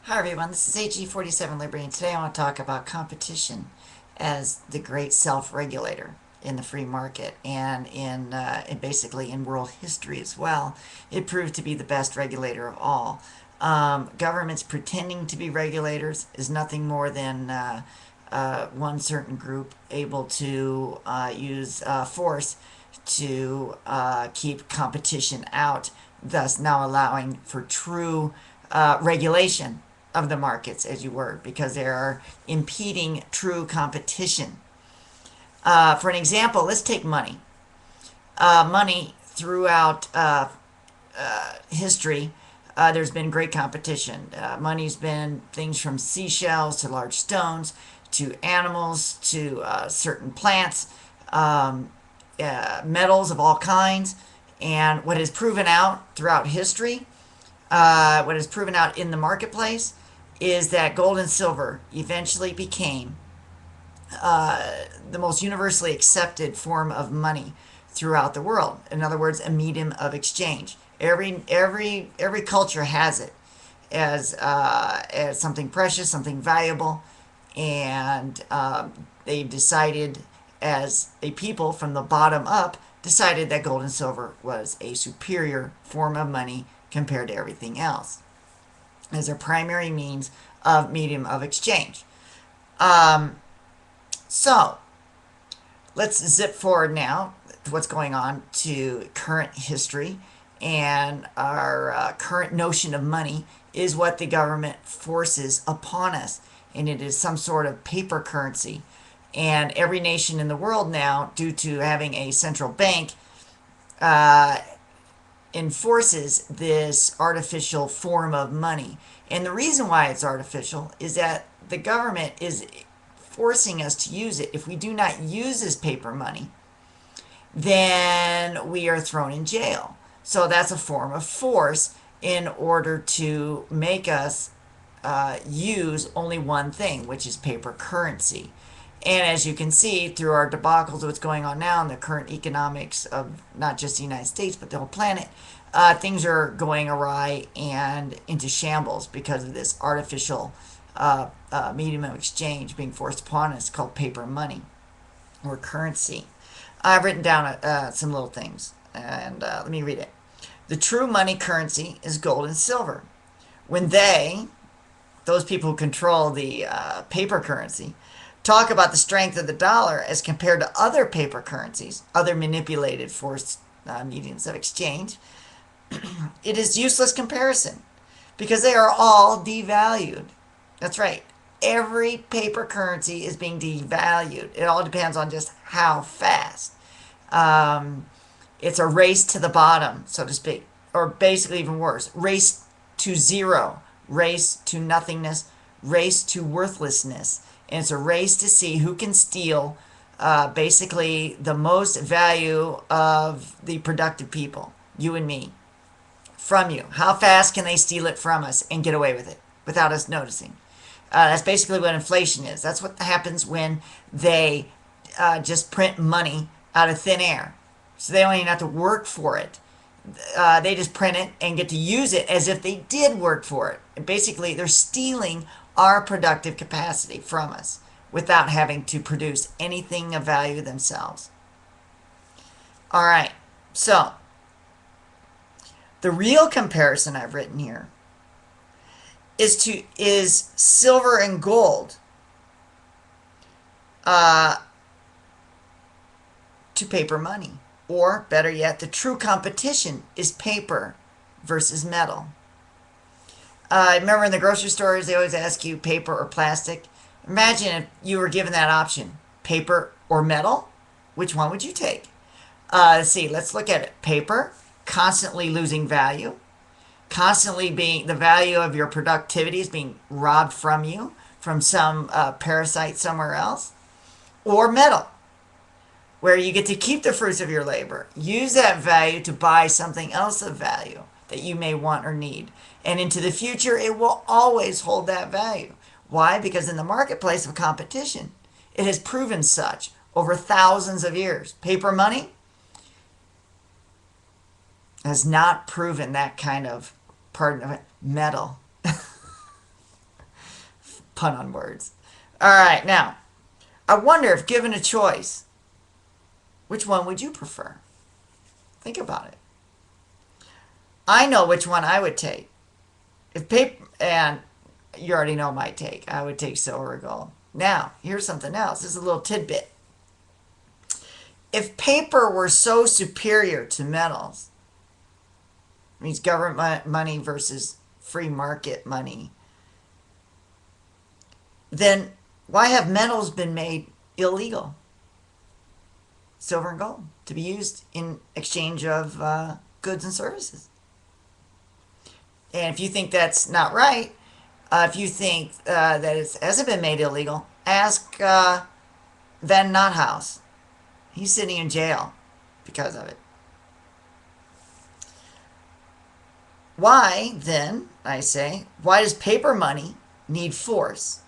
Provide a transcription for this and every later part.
Hi everyone, this is AG47 Liberty, and today I want to talk about competition as the great self-regulator in the free market and basically in world history as well. It proved to be the best regulator of all. Governments pretending to be regulators is nothing more than one certain group able to use force to keep competition out, thus now allowing for true regulation of the markets, as you were, because they are impeding true competition. For an example, let's take money. Money throughout history, there's been great competition. Money's been things from seashells to large stones to animals to certain plants, metals of all kinds. And what is proven out throughout history, what is proven out in the marketplace, is that gold and silver eventually became the most universally accepted form of money throughout the world. In other words, a medium of exchange. Every culture has it as something precious, something valuable, and they've decided, as a people from the bottom up, decided that gold and silver was a superior form of money compared to everything else as their primary means of medium of exchange. Um, so let's zip forward now to what's going on to current history. And our current notion of money is what the government forces upon us. And it is some sort of paper currency. And every nation in the world now, due to having a central bank, uh, enforces this artificial form of money. And the reason why it's artificial is that the government is forcing us to use it. If we do not use this paper money, then we are thrown in jail. So that's a form of force in order to make us use only one thing, which is paper currency. And as you can see through our debacles of what's going on now in the current economics of not just the United States, but the whole planet, things are going awry and into shambles because of this artificial medium of exchange being forced upon us called paper money or currency. I've written down some little things, and let me read it. The true money currency is gold and silver. When those people who control the paper currency, talk about the strength of the dollar as compared to other paper currencies, other manipulated forced mediums of exchange, it is useless comparison because they are all devalued. That's right. Every paper currency is being devalued. It all depends on just how fast. Um, it's a race to the bottom, so to speak, or basically even worse, race to zero, race to nothingness, race to worthlessness. And it's a race to see who can steal basically the most value of the productive people, you and me, from you. How fast can they steal it from us and get away with it without us noticing? That's basically what inflation is. That's what happens when they just print money out of thin air. So they don't even have to work for it. They just print it and get to use it as if they did work for it. And basically, they're stealing our productive capacity from us without having to produce anything of value themselves. All right, so the real comparison I've written here is silver and gold uh, to paper money. Or better yet, the true competition is paper versus metal. Remember in the grocery stores, they always ask you paper or plastic. Imagine if you were given that option, paper or metal. Which one would you take? Let's see, let's look at it. Paper, constantly losing value, constantly being the value of your productivity is being robbed from you from some parasite somewhere else. Or metal, where you get to keep the fruits of your labor. Use that value to buy something else of value that you may want or need. And into the future, it will always hold that value. Why? Because in the marketplace of competition, it has proven such over thousands of years. Paper money has not proven that kind of, pardon, metal Pun on words. All right, now, I wonder if given a choice, which one would you prefer? Think about it. I know which one I would take. If paper, and you already know my take. I would take silver or gold. Now, here's something else. This is a little tidbit. If paper were so superior to metals, means government money versus free market money, then why have metals been made illegal? Silver and gold to be used in exchange of goods and services. And if you think that's not right, if you think that it hasn't been made illegal, ask Van Nothaus. He's sitting in jail because of it. Why, then, I say, why does paper money need force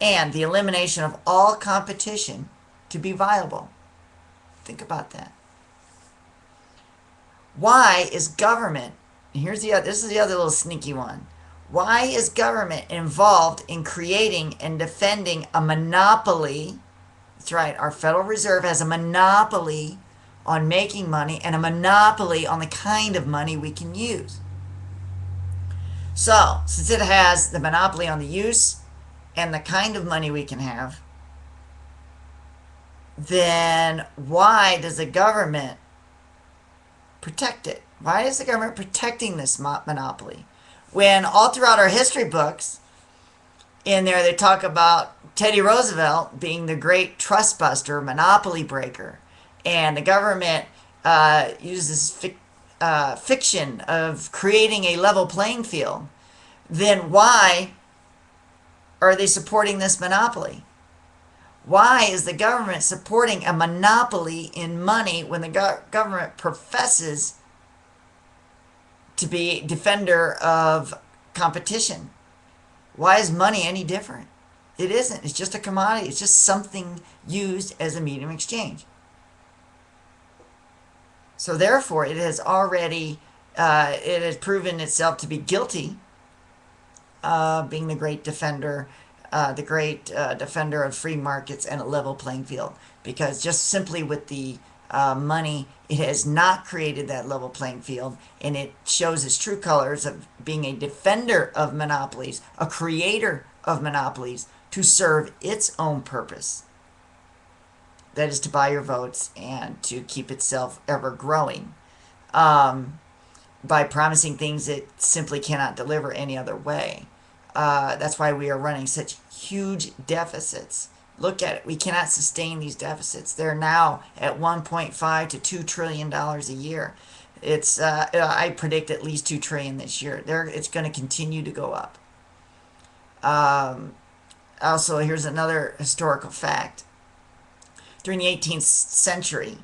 and the elimination of all competition to be viable? Think about that. Why is government, and this is the other little sneaky one. Why is government involved in creating and defending a monopoly? That's right, our Federal Reserve has a monopoly on making money and a monopoly on the kind of money we can use. So, since it has the monopoly on the use and the kind of money we can have, then why does the government protect it? Why is the government protecting this monopoly? When all throughout our history books, in there they talk about Teddy Roosevelt being the great trust buster, monopoly breaker, and the government uses fiction of creating a level playing field, then why are they supporting this monopoly? Why is the government supporting a monopoly in money when the government professes to be defender of competition? Why is money any different? It isn't. It's just a commodity. It's just something used as a medium of exchange. So therefore, it has proven itself to be guilty, being the great defender of free markets and a level playing field. Because just simply with the money, it has not created that level playing field, and it shows its true colors of being a defender of monopolies, a creator of monopolies to serve its own purpose. That is to buy your votes and to keep itself ever growing by promising things it simply cannot deliver any other way. That's why we are running such huge deficits. Look at it. We cannot sustain these deficits. They're now at 1.5 to $2 trillion a year. I predict at least $2 trillion this year. It's going to continue to go up. Also, here's another historical fact. During the 18th century,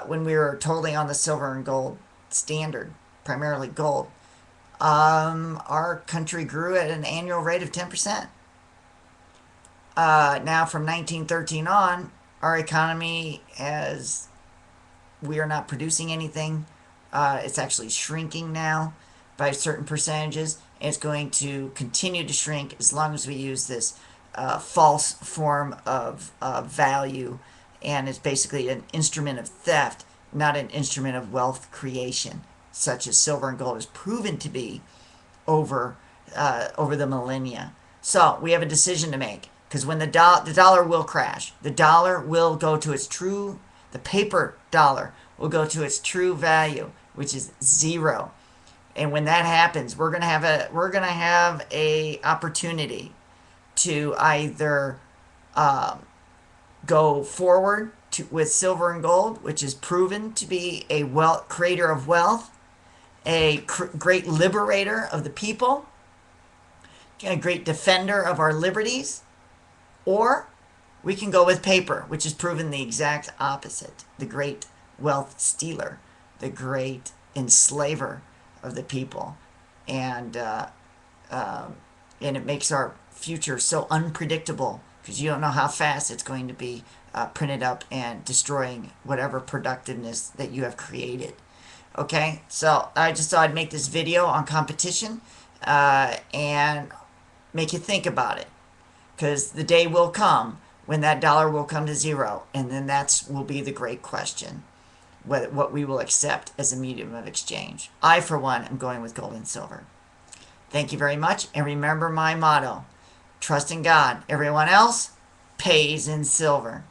when we were totally on the silver and gold standard, primarily gold, our country grew at an annual rate of 10%. Now, from 1913 on, our economy we are not producing anything. It's actually shrinking now by certain percentages. And it's going to continue to shrink as long as we use this false form of value. And it's basically an instrument of theft, not an instrument of wealth creation, such as silver and gold has proven to be over the millennia. So we have a decision to make, because when the dollar will crash, the dollar will go to the paper dollar will go to its true value, which is zero. And when that happens, we're gonna have a opportunity to either go forward with silver and gold, which is proven to be a creator of wealth, a great liberator of the people, a great defender of our liberties, or we can go with paper, which has proven the exact opposite, the great wealth stealer, the great enslaver of the people. And it makes our future so unpredictable, because you don't know how fast it's going to be printed up and destroying whatever productiveness that you have created. Okay, so I just thought I'd make this video on competition, and make you think about it, because the day will come when that dollar will come to zero, and then that will be the great question, what we will accept as a medium of exchange. I, for one, am going with gold and silver. Thank you very much, and remember my motto: trust in God. Everyone else pays in silver.